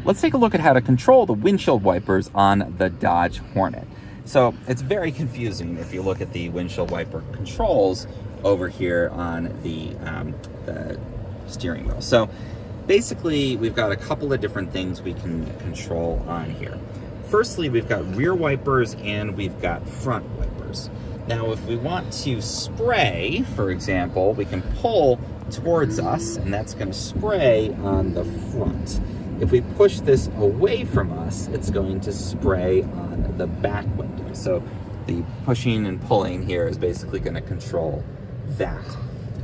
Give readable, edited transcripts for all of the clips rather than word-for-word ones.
let's take a look at how to control the windshield wipers on the Dodge Hornet. So it's very confusing if you look at the windshield wiper controls over here on the steering wheel. So basically, we've got a couple of different things we can control on here. Firstly, we've got rear wipers and we've got front wipers. Now, if we want to spray, for example, we can pull towards us, and that's going to spray on the front. If we push this away from us, it's going to spray on the back window. So the pushing and pulling here is basically going to control that.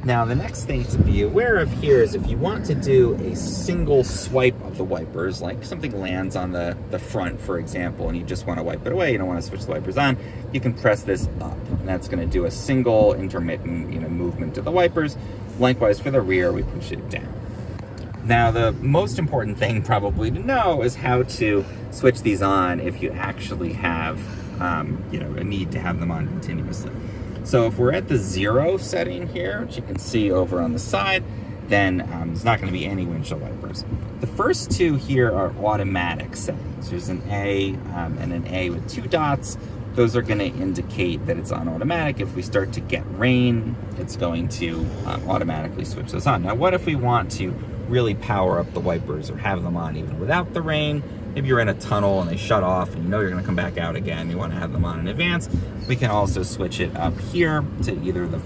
Now, the next thing to be aware of here is if you want to do a single swipe of the wipers, like something lands on the front, for example, and you just want to wipe it away, you don't want to switch the wipers on, you can press this up, and that's going to do a single intermittent movement to the wipers. Likewise, for the rear, we push it down. Now, the most important thing probably to know is how to switch these on if you actually have a need to have them on continuously. So if we're at the 0 setting here, which you can see over on the side, then there's not going to be any windshield wipers. The first two here are automatic settings. There's an A and an A with 2 dots. Those are going to indicate that it's on automatic. If we start to get rain, it's going to automatically switch those on. Now, what if we want to really power up the wipers or have them on even without the rain? Maybe you're in a tunnel and they shut off and you know you're going to come back out again. You want to have them on in advance. We can also switch it up here to either the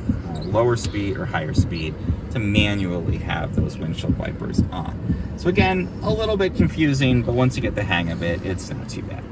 lower speed or higher speed to manually have those windshield wipers on. So again, a little bit confusing, but once you get the hang of it, it's not too bad.